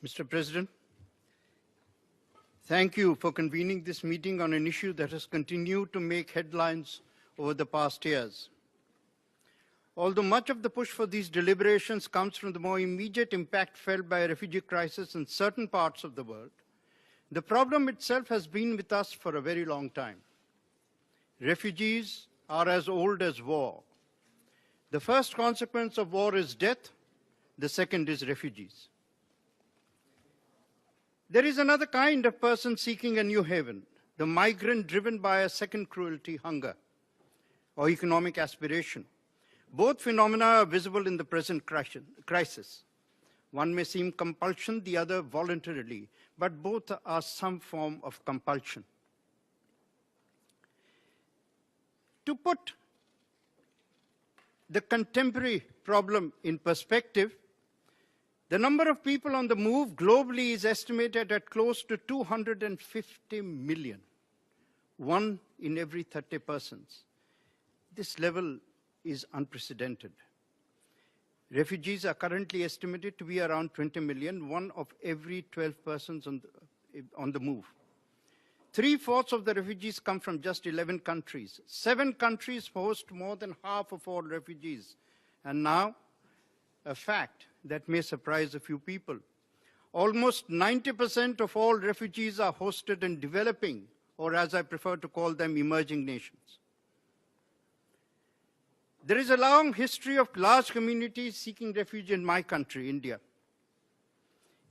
Mr. President, thank you for convening this meeting on an issue that has continued to make headlines over the past years. Although much of the push for these deliberations comes from the more immediate impact felt by a refugee crisis in certain parts of the world, the problem itself has been with us for a very long time. Refugees are as old as war. The first consequence of war is death. The second is refugees. There is another kind of person seeking a new haven, the migrant driven by a second cruelty, hunger, or economic aspiration. Both phenomena are visible in the present crisis. One may seem compulsion, the other voluntarily, but both are some form of compulsion. To put the contemporary problem in perspective, the number of people on the move globally is estimated at close to 250 million, 1 in every 30 persons. This level is unprecedented. Refugees are currently estimated to be around 20 million, 1 of every 12 persons on the move. 3/4 of the refugees come from just 11 countries. 7 countries host more than half of all refugees. And now, a fact that may surprise a few people. Almost 90% of all refugees are hosted in developing, or as I prefer to call them, emerging nations. There is a long history of large communities seeking refuge in my country, India.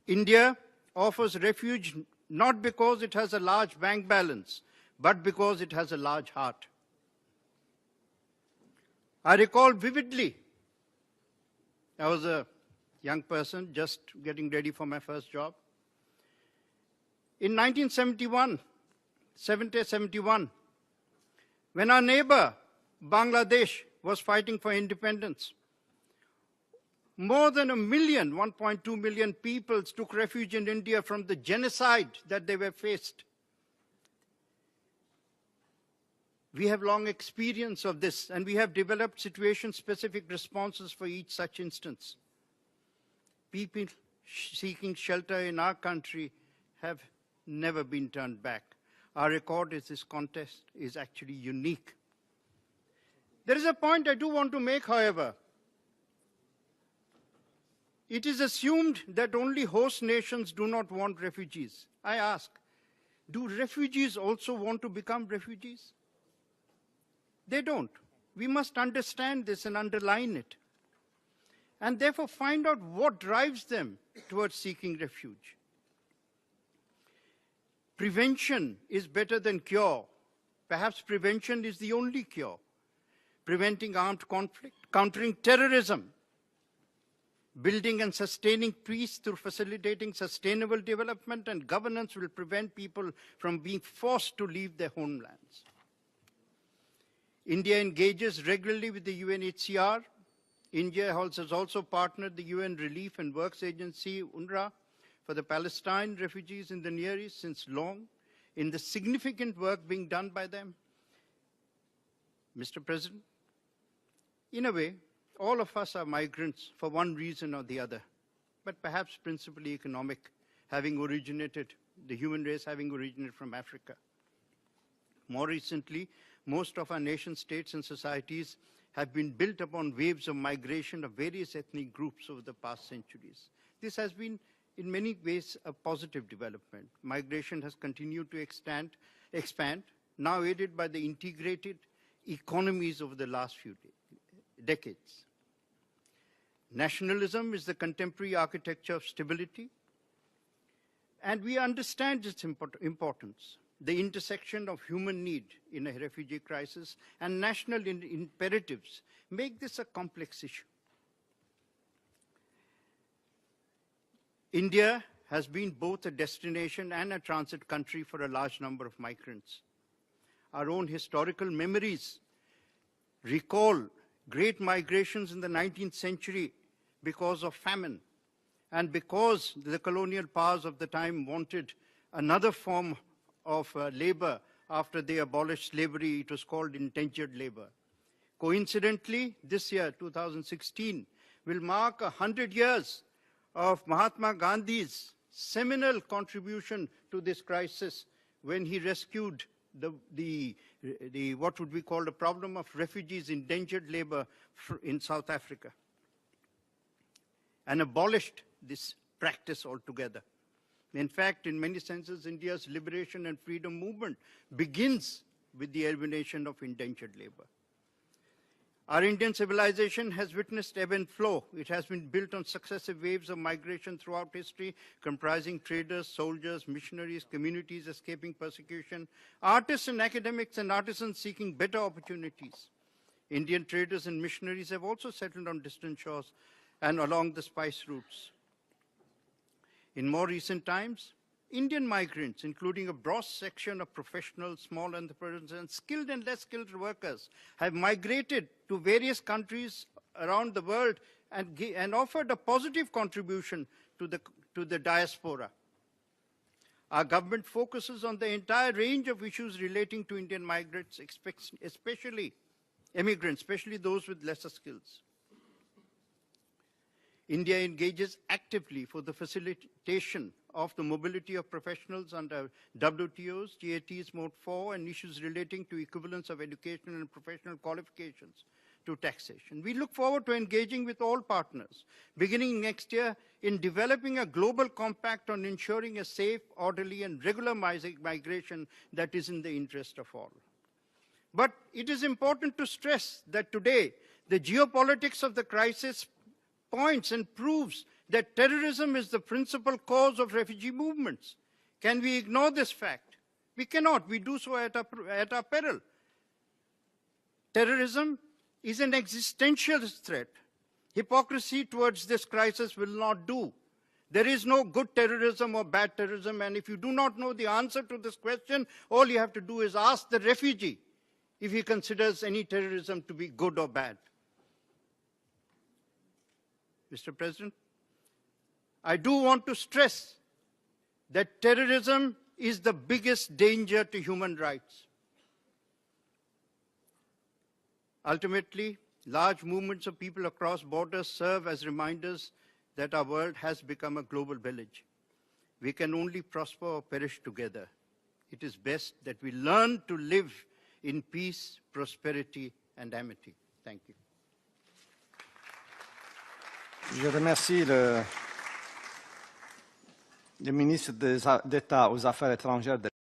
India offers refuge not because it has a large bank balance, but because it has a large heart. I recall vividly, I was a young person just getting ready for my first job. In 1971, when our neighbor, Bangladesh, was fighting for independence, more than 1.2 million people took refuge in India from the genocide that they were faced. We have long experience of this, and we have developed situation-specific responses for each such instance. People seeking shelter in our country have never been turned back. Our record in this contest is actually unique. There is a point I do want to make, however. It is assumed that only host nations do not want refugees. I ask, do refugees also want to become refugees? They don't. We must understand this and underline it, and therefore find out what drives them towards seeking refuge. Prevention is better than cure. Perhaps prevention is the only cure. Preventing armed conflict, countering terrorism, building and sustaining peace through facilitating sustainable development and governance will prevent people from being forced to leave their homelands. India engages regularly with the UNHCR. India has also partnered the UN Relief and Works Agency, UNRWA, for the Palestine refugees in the Near East since long, in the significant work being done by them. Mr. President, in a way, all of us are migrants for one reason or the other, but perhaps principally economic, the human race having originated from Africa. More recently, most of our nation states and societies have been built upon waves of migration of various ethnic groups over the past centuries. This has been, in many ways, a positive development. Migration has continued to expand, now aided by the integrated economies over the last few decades. Nationalism is the contemporary architecture of stability, and we understand its importance. The intersection of human need in a refugee crisis and national imperatives make this a complex issue. India has been both a destination and a transit country for a large number of migrants. Our own historical memories recall great migrations in the 19th century because of famine and because the colonial powers of the time wanted another form of labor after they abolished slavery. It was called indentured labor. Coincidentally, this year, 2016, will mark 100 years of Mahatma Gandhi's seminal contribution to this crisis when he rescued what would be called a problem of refugees, indentured labor in South Africa, and abolished this practice altogether. In fact, in many senses, India's liberation and freedom movement begins with the elimination of indentured labor. Our Indian civilization has witnessed ebb and flow. It has been built on successive waves of migration throughout history, comprising traders, soldiers, missionaries, communities escaping persecution, artists and academics and artisans seeking better opportunities. Indian traders and missionaries have also settled on distant shores and along the spice routes. In more recent times, Indian migrants, including a broad section of professionals, small entrepreneurs, and skilled and less skilled workers, have migrated to various countries around the world and offered a positive contribution to the diaspora. Our government focuses on the entire range of issues relating to Indian migrants, especially immigrants, especially those with lesser skills. India engages actively for the facilitation of the mobility of professionals under WTO's, GATT's Mode 4, and issues relating to equivalence of education and professional qualifications to taxation. We look forward to engaging with all partners, beginning next year, in developing a global compact on ensuring a safe, orderly, and regular migration that is in the interest of all. But it is important to stress that today, the geopolitics of the crisis points and proves that terrorism is the principal cause of refugee movements. Can we ignore this fact? We cannot. We do so at our peril. Terrorism is an existential threat. Hypocrisy towards this crisis will not do. There is no good terrorism or bad terrorism, and if you do not know the answer to this question, all you have to do is ask the refugee if he considers any terrorism to be good or bad. Mr. President, I do want to stress that terrorism is the biggest danger to human rights. Ultimately, large movements of people across borders serve as reminders that our world has become a global village. We can only prosper or perish together. It is best that we learn to live in peace, prosperity, and amity. Thank you. Je remercie le ministre d'État aux Affaires étrangères de